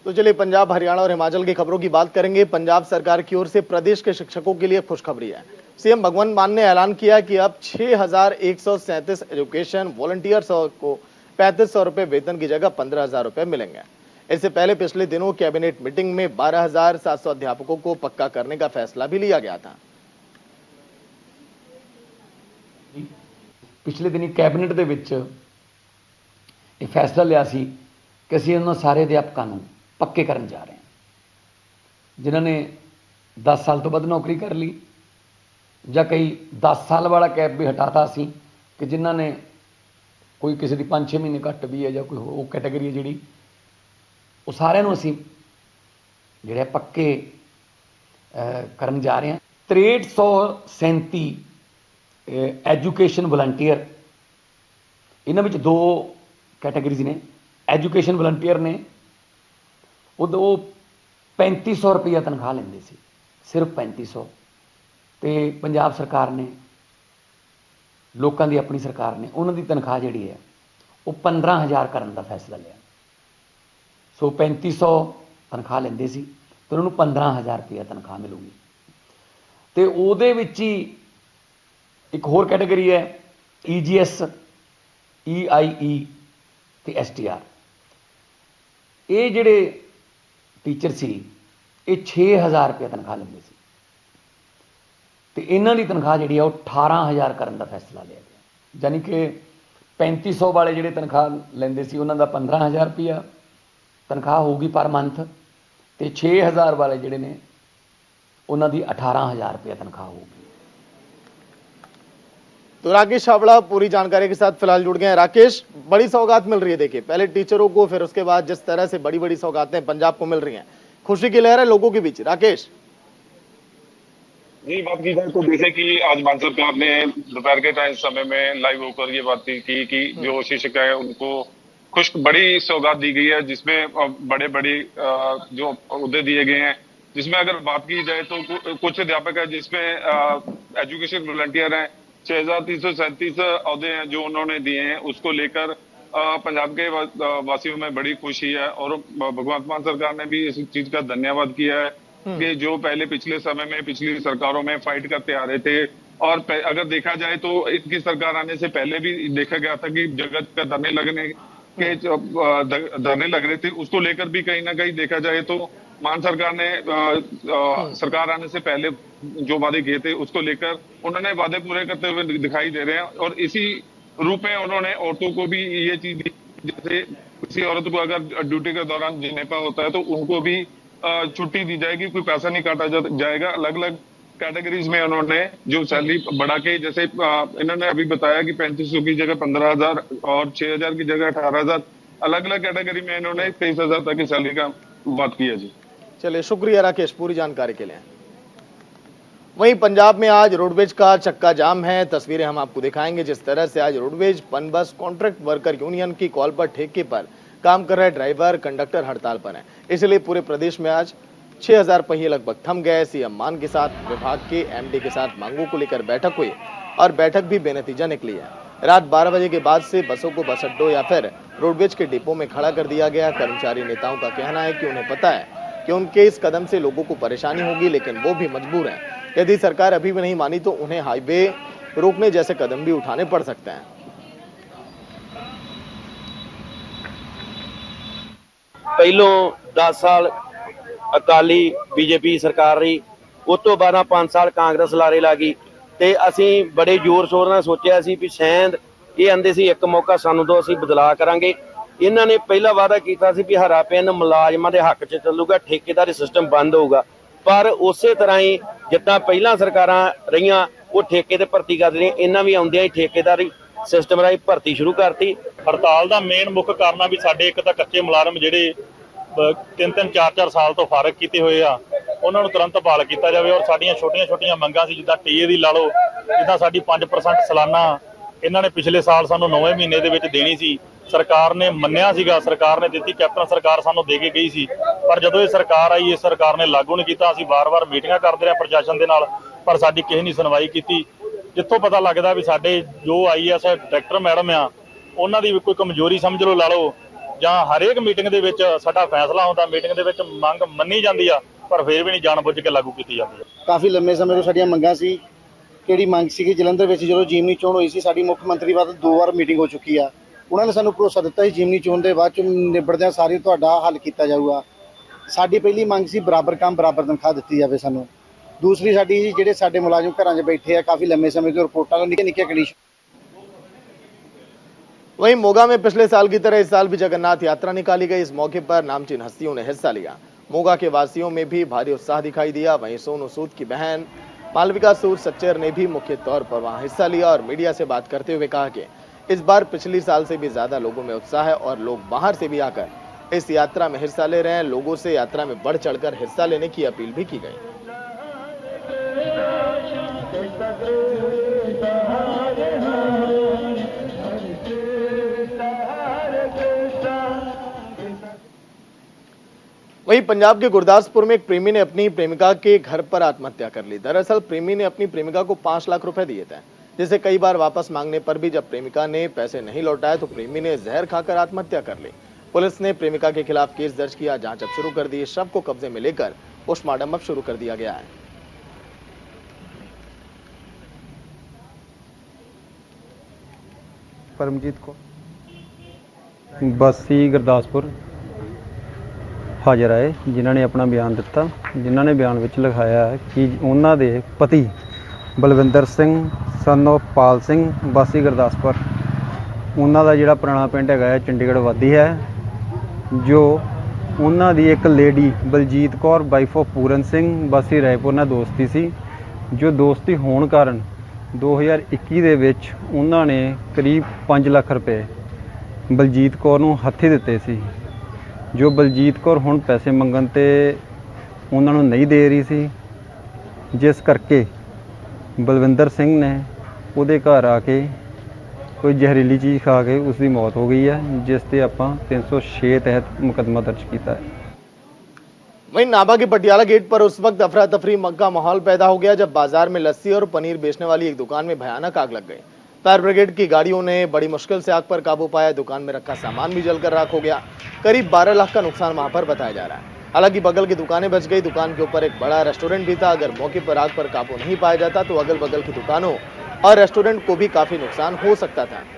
तो चलिए पंजाब, हरियाणा और हिमाचल की खबरों की बात करेंगे। पंजाब सरकार की ओर से प्रदेश के शिक्षकों के लिए खुशखबरी है। सीएम भगवंत मान ने ऐलान किया कि अब 6,137 एजुकेशन वॉलंटियर्स को 3,500 रुपए वेतन की जगह 15,000 रुपए मिलेंगे। इससे पहले पिछले दिनों कैबिनेट मीटिंग में 12,700 अध्यापकों को पक्का करने का फैसला भी लिया गया था। पिछले दिनी कैबिनेट दे विच ये फैसला लिया सी कि असीं उन्हां सारे अध्यापकों को पक्के करन जा रहे हैं जिन्होंने 10 साल तो वध नौकरी कर ली, या कई 10 साल वाला कैप भी हटाता सी कि जिन्हों ने कोई किसी की 5-6 महीने घट भी है, या कोई वो कैटेगरी है जी, वो सारिਆਂ ਨੂੰ ਅਸੀਂ ਜਿਹੜੇ पक्के करन जा रहे हैं। 6337 एजुकेशन वलंटियर, इन्हां विच 2 कैटेगरीज ने। एजुकेशन वलंटियर ने वो 3500 रुपया तनख्वाह लेंदे सी, सिर्फ 3500। तो पंजाब सरकार ने, लोगों की अपनी सरकार ने, उन्होंने तनख्वाह जी है वो 15,000 करने का फैसला लिया। सो 3500 तनख्वाह लेंदे सी तो उन्होंने 15,000 रुपया तनख्वाह मिलूगी। तो वो एक होर कैटेगरी है EGS, EIE ते STR। ये जिहड़े टीचर सी ये 6,000 रुपया तनख्वाह लेंदे सी, तो इन्हां दी तनख्वाह जिहड़ी है वो 18,000 करने का फैसला लिया गया। यानी कि 3500 वाले जिहड़े तनख्वाह लेंदे सी उन्हां दा 15,000 रुपया तनख्वाह होगी पर मंथ, तो 6,000 वाले जिहड़े ने उन्हां दी 18,000 रुपया तनख्वाह होगी। तो राकेश छाबड़ा पूरी जानकारी के साथ फिलहाल जुड़ गए हैं। राकेश, बड़ी सौगात मिल रही है। देखिए, पहले टीचरों को, फिर उसके बाद जिस तरह से बड़ी बड़ी सौगातें पंजाब को मिल रही हैं, खुशी की लहर है लोगों के बीच। राकेश जी, बात की जाए तो जैसे कि आज मान सरकार ने दोपहर के टाइम समय में लाइव होकर ये बात की कि जो शिक्षक है उनको बड़ी सौगात दी गई है, जिसमें बड़े बड़े जो उहदे दिए गए हैं। जिसमें अगर बात की जाए तो कुछ अध्यापक है जिसमें एजुकेशन वॉलंटियर हैं, 6,337 अहदे हैं जो उन्होंने दिए हैं। उसको लेकर पंजाब के वासियों में बड़ी खुशी है और भगवंत मान सरकार ने भी इस चीज का धन्यवाद किया है कि जो पहले पिछले समय में पिछली सरकारों में फाइट करते आ रहे थे। और अगर देखा जाए तो इनकी सरकार आने से पहले भी देखा गया था कि जगत का धरने लग रहे थे, उसको लेकर भी कहीं ना कहीं देखा जाए तो मान सरकार ने सरकार आने से पहले जो वादे किए थे उसको लेकर उन्होंने वादे पूरे करते हुए दिखाई दे रहे हैं। और इसी रूप में उन्होंने औरतों को भी ये चीज दी, जैसे किसी औरत को अगर ड्यूटी के दौरान जनेपा होता है तो उनको भी छुट्टी दी जाएगी, कोई पैसा नहीं काटा जाएगा। अलग अलग कैटेगरीज में उन्होंने जो सैलरी बढ़ा के, जैसे इन्होंने अभी बताया कि 3500 की जगह 15,000 और 6,000 की जगह 18,000, अलग अलग कैटेगरी में इन्होंने 23,000 तक की सैलरी का बात की है। जी चलिए, शुक्रिया राकेश पूरी जानकारी के लिए। वहीं पंजाब में आज रोडवेज का चक्का जाम है। तस्वीरें हम आपको दिखाएंगे जिस तरह से आज roadways PUNBUS contract worker union की कॉल पर ठेके पर काम कर रहे ड्राइवर कंडक्टर हड़ताल पर हैं। इसलिए पूरे प्रदेश में आज 6,000 पहिए लगभग थम गए। सीएम मान के साथ विभाग के MD के साथ मांगों को लेकर बैठक हुई और बैठक भी बेनतीजा निकली है। रात 12 बजे के बाद से बसों को बस अड्डों या फिर रोडवेज के डिपो में खड़ा कर दिया गया। कर्मचारी नेताओं का कहना है कि उन्हें पता है कि उनके इस कदम से लोगों को परेशानी होगी, लेकिन वो भी मजबूर हैं। यदि सरकार अभी भी नहीं मानी तो उन्हें हाईवे रोकने जैसे कदम भी उठाने पड़ सकते हैं। पहलों 10 साल अकाली बीजेपी सरकार रही, उस तो बाद 5 साल कांग्रेस लारे लागी, ते असीं बड़े जोर शोर नाल सोचिया सी भी शायद ये आंदे सी एक मौका सानू दो, असीं बदलाव करांगे। इन्हां ने पहला वादा किया सी भी हरा पेन मुलाजमां दे हक च चलूगा, ठेकेदारी सिस्टम बंद होगा। पर उस तरह ही जिद्दां पहलां सरकारां रहीआं वो ठेके ते भर्ती कर रही, इन्हां भी आउंदिआं ही ठेकेदारी सिस्टम राही भर्ती शुरू करती। हड़ताल का मेन मुख कारण आ भी साडे एक तां कच्चे मुलाजम जिहड़े 3-3 4-4 साल तो फारग कीते होए आ, उन्हां नूं तुरंत बहाल किया जाए। और साडीआं छोटियां मंगां सी, जिद्दां टीए दी ला लो, जिद्दां साडी 5% सालाना इन्हां ने पिछले साल सानूं 9वें महीने दे विच देनी सी। सरकार ने मन्निया सीगा, सरकार ने दित्ती, कैप्टन सरकार सानूं दे के गई सी। पर जदों ये सरकार आई, इस सरकार ने लागू नहीं कीता। असीं बार-बार मीटिंगां करदे रहे प्रशासन दे नाल, पर साडी किसी ने सुनवाई कीती। जिੱਥੋਂ पता लगदा भी साडे जो IAS डायरैक्टर मैडम आ, उन्हां दी कोई कमजोरी समझ लो ला लो, ਜਾਂ ਹਰੇਕ ਮੀਟਿੰਗ ਦੇ ਵਿੱਚ ਸਾਡਾ ਫੈਸਲਾ ਹੁੰਦਾ, ਮੀਟਿੰਗ ਦੇ ਵਿੱਚ ਮੰਗ ਮੰਨੀ ਜਾਂਦੀ ਆ, ਪਰ ਫਿਰ ਵੀ ਨਹੀਂ ਜਾਣਬੁੱਝ ਕੇ ਲਾਗੂ ਕੀਤੀ ਜਾਂਦੀ ਹੈ। ਕਾਫੀ ਲੰਮੇ ਸਮੇਂ ਤੋਂ ਸਾਡੀਆਂ ਮੰਗਾਂ ਸੀ। ਕਿਹੜੀ ਮੰਗ ਸੀਗੀ ਜਲੰਧਰ ਵਿੱਚ ਜਦੋਂ ਜਿਮਨੀ ਚੋਣ ਹੋਈ ਸੀ, ਸਾਡੀ ਮੁੱਖ ਮੰਤਰੀ ਵੱਲ 2 ਵਾਰ ਮੀਟਿੰਗ ਹੋ ਚੁੱਕੀ ਆ। ਉਹਨਾਂ ਨੇ ਸਾਨੂੰ ਭਰੋਸਾ ਦਿੱਤਾ ਸੀ ਜਿਮਨੀ ਚੋਣ ਦੇ ਬਾਅਦ ਚ ਨਿਬੜਦਿਆਂ ਸਾਰੀ ਤੁਹਾਡਾ ਹੱਲ ਕੀਤਾ ਜਾਊਗਾ। ਸਾਡੀ ਪਹਿਲੀ ਮੰਗ ਸੀ ਬਰਾਬਰ ਕੰਮ ਬਰਾਬਰ ਤਨਖਾਹ ਦਿੱਤੀ ਜਾਵੇ ਸਾਨੂੰ। ਦੂਸਰੀ ਸਾਡੀ ਸੀ ਜਿਹੜੇ ਸਾਡੇ ਮੁਲਾਜ਼ਮ ਘਰਾਂ 'ਚ ਬੈਠੇ ਆ ਕਾਫੀ लंबे समय ਤੋਂ ਰਿਪੋर्टा ਤੋਂ निक्के कंडीशन। वहीं मोगा में पिछले साल की तरह इस साल भी जगन्नाथ यात्रा निकाली गई। इस मौके पर नामचीन हस्तियों ने हिस्सा लिया। मोगा के वासियों में भी भारी उत्साह दिखाई दिया। वहीं सोनू सूद की बहन मालविका सूद सच्चर ने भी मुख्य तौर पर वहां हिस्सा लिया और मीडिया से बात करते हुए कहा कि इस बार पिछली साल से भी ज्यादा लोगों में उत्साह है और लोग बाहर से भी आकर इस यात्रा में हिस्सा ले रहे हैं। लोगों से यात्रा में बढ़ चढ़कर हिस्सा लेने की अपील भी की गई। वहीं पंजाब के गुरदासपुर में एक प्रेमी ने अपनी प्रेमिका के घर पर आत्महत्या कर ली। दरअसल प्रेमी ने अपनी प्रेमिका को 5 लाख रुपए दिए थे, जिसे कई बार वापस मांगने पर भी जब प्रेमिका ने पैसे नहीं लौटाए तो प्रेमी ने जहर खाकर आत्महत्या कर ली। पुलिस ने प्रेमिका के खिलाफ केस दर्ज किया, जांच अब शुरू कर दी। शव को कब्जे में लेकर पोस्टमार्टम अब शुरू कर दिया गया है। परमजीत को बसी गुरदासपुर हाजिर आए, जिन्होंने अपना बयान दिता, जिन्होंने बयान विच लिखाया कि उन्होंने दे पति बलविंदर सिंह सन ऑफ पाल सिंह बसी गुरदासपुर, उन्हों का जिहड़ा पुराना पिंड है चंडीगढ़ वादी है, जो उन्हों दी एक lady Baljit Kaur wife of Puran Singh Bassi Raipur नाल दोस्ती सी, जो दोस्ती होने कारण 2021 ਦੇ ਵਿੱਚ ਉਹਨਾਂ ਨੇ करीब 5 ਲੱਖ ਰੁਪਏ ਬਲਜੀਤ ਕੌਰ ਨੂੰ ਹੱਥੀਂ ਦਿੱਤੇ ਸੀ। ਜੋ ਬਲਜੀਤ ਕੌਰ ਹੁਣ ਪੈਸੇ ਮੰਗਣ ਤੇ ਉਹਨਾਂ ਨੂੰ ਨਹੀਂ ਦੇ ਰਹੀ ਸੀ, ਜਿਸ ਕਰਕੇ ਬਲਵਿੰਦਰ ਸਿੰਘ ਨੇ ਉਹਦੇ ਘਰ ਆ ਕੇ ਕੋਈ ਜ਼ਹਿਰੀਲੀ ਚੀਜ਼ ਖਾ ਕੇ ਉਸ ਦੀ ਮੌਤ ਹੋ ਗਈ ਹੈ, ਜਿਸ ਤੇ ਆਪਾਂ 306 ਤਹਿਤ ਮੁਕੱਦਮਾ ਦਰਜ ਕੀਤਾ है। वहीं नाभा के पटियाला गेट पर उस वक्त अफरा तफरी का माहौल पैदा हो गया जब बाजार में लस्सी और पनीर बेचने वाली एक दुकान में भयानक आग लग गई। फायर ब्रिगेड की गाड़ियों ने बड़ी मुश्किल से आग पर काबू पाया। दुकान में रखा सामान भी जलकर राख हो गया। करीब 12 लाख का नुकसान वहां पर बताया जा रहा है। हालांकि बगल की दुकानें बच गई। दुकान के ऊपर एक बड़ा रेस्टोरेंट भी था। अगर मौके पर आग पर काबू नहीं पाया जाता तो अगल बगल की दुकानों और रेस्टोरेंट को भी काफी नुकसान हो सकता था।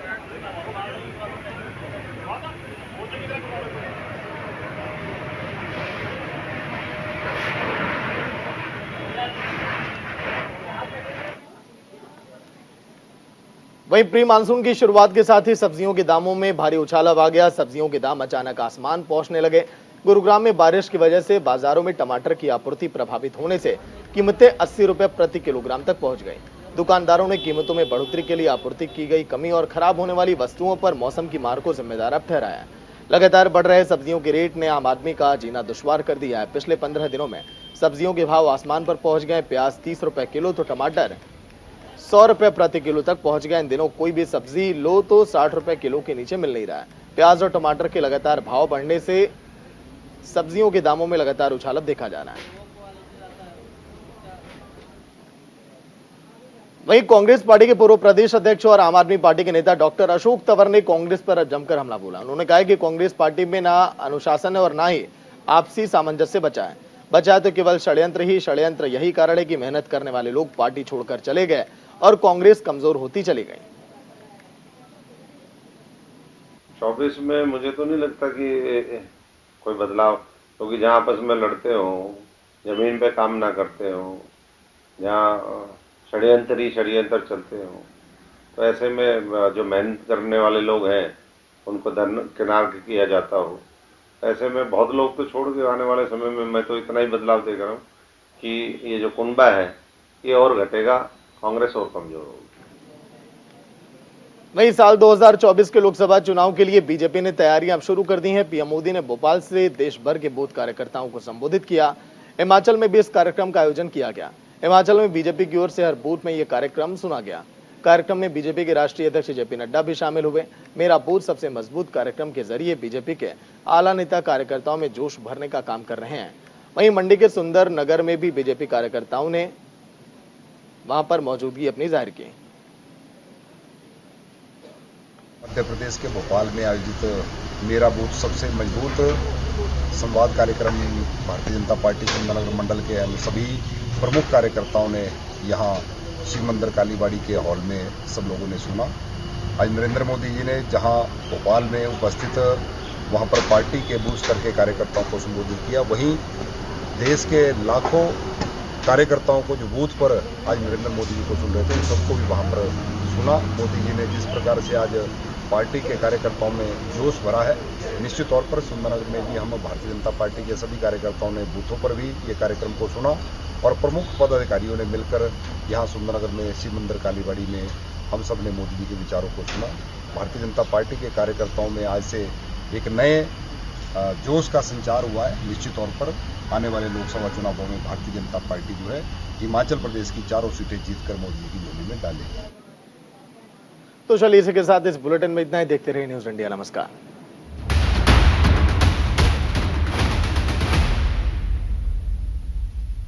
वहीं प्री मानसून की शुरुआत के साथ ही सब्जियों के दामों में भारी उछाल आ गया। सब्जियों के दाम अचानक आसमान पहुंचने लगे। गुरुग्राम में बारिश की वजह से बाजारों में टमाटर की आपूर्ति प्रभावित होने से कीमतें 80 रुपए प्रति किलोग्राम तक पहुंच गई। दुकानदारों ने कीमतों में बढ़ोतरी के लिए आपूर्ति की गई कमी और खराब होने वाली वस्तुओं पर मौसम की मार को जिम्मेदार अब ठहराया। लगातार बढ़ रहे सब्जियों के रेट ने आम आदमी का जीना दुश्वार कर दिया है। पिछले 15 दिनों में सब्जियों के भाव आसमान पर पहुंच गए। प्याज 30 रुपए किलो तो टमाटर 100 रुपए प्रति किलो तक पहुंच गया। इन दिनों कोई भी सब्जी लो तो 60 रुपए किलो के नीचे मिल नहीं रहा है। प्याज और टमाटर के लगातार भाव बढ़ने से सब्जियों के दामों में लगातार उछाल देखा जा रहा है। वहीं कांग्रेस पार्टी के पूर्व प्रदेश अध्यक्ष और आम आदमी पार्टी के नेता डॉक्टर अशोक तंवर ने कांग्रेस पर जमकर हमला बोला। उन्होंने कहा कि कांग्रेस पार्टी में ना अनुशासन है और ना ही आपसी सामंजस्य बचा है तो केवल षड्यंत्र ही षड्यंत्र। यही कारण है कि मेहनत करने वाले लोग पार्टी छोड़कर चले गए और कांग्रेस कमजोर होती चली गई। 24 में मुझे तो नहीं लगता कि कोई बदलाव, क्योंकि जहाँ आपस में लड़ते हो, जमीन पे काम ना करते हो, जहाँ षड्यंत्र चलते हो, तो ऐसे में जो मेहनत करने वाले लोग हैं उनको दरकिनार किया जाता हो, ऐसे में बहुत लोग तो छोड़ के आने वाले समय में मैं तो इतना ही बदलाव देख रहा हूँ कि ये जो कुनबा है ये और घटेगा, कांग्रेस और कमजोर होगी। वहीं साल 2024 के लोकसभा चुनाव के लिए बीजेपी ने तैयारियां अब शुरू कर दी हैं। पीएम मोदी ने भोपाल से देश भर के बूथ कार्यकर्ताओं को संबोधित किया। हिमाचल में भी इस कार्यक्रम का आयोजन किया गया। हिमाचल में बीजेपी की ओर से हर बूथ में यह कार्यक्रम सुना गया। कार्यक्रम में बीजेपी के राष्ट्रीय अध्यक्ष जेपी नड्डा भी शामिल हुए। मेरा बूथ सबसे मजबूत कार्यक्रम के जरिए बीजेपी के आला नेता कार्यकर्ताओं में जोश भरने का काम कर रहे हैं। वहीं मंडी के सुंदर नगर में भी बीजेपी कार्यकर्ताओं ने वहां पर मौजूदगी अपनी जाहिर की। मध्य प्रदेश के भोपाल में आयोजित मेरा बूथ सबसे मजबूत संवाद कार्यक्रम भारतीय जनता पार्टी सुंदरनगर मंडल के हम सभी प्रमुख कार्यकर्ताओं ने यहाँ शिव मंदिर कालीबाड़ी के हॉल में सब लोगों ने सुना। आज नरेंद्र मोदी जी ने जहाँ भोपाल में उपस्थित वहाँ पर पार्टी के बूथ स्तर के कार्यकर्ताओं को संबोधित किया, वहीं देश के लाखों कार्यकर्ताओं को जो बूथ पर आज नरेंद्र मोदी जी को सुन रहे थे, उन सबको भी वहाँ पर सुना। मोदी जी ने जिस प्रकार से आज पार्टी के कार्यकर्ताओं में जोश भरा है, निश्चित तौर पर सुंदरनगर में भी हम भारतीय जनता पार्टी के सभी कार्यकर्ताओं ने बूथों पर भी ये कार्यक्रम को सुना और प्रमुख पदाधिकारियों ने मिलकर यहाँ सुंदरनगर में शिव मंदिर कालीबाड़ी में हम सब ने मोदी जी के विचारों को सुना। भारतीय जनता पार्टी के कार्यकर्ताओं में आज से एक नए जोश का संचार हुआ है। निश्चित तौर पर आने वाले लोकसभा चुनावों में भारतीय जनता पार्टी जो है हिमाचल प्रदेश की 4 सीटें जीतकर मोदी जी की झोली में डालेगी। तो चलिए इसी के साथ इस बुलेटिन में इतना ही। देखते रहिए न्यूज़ इंडिया। नमस्कार।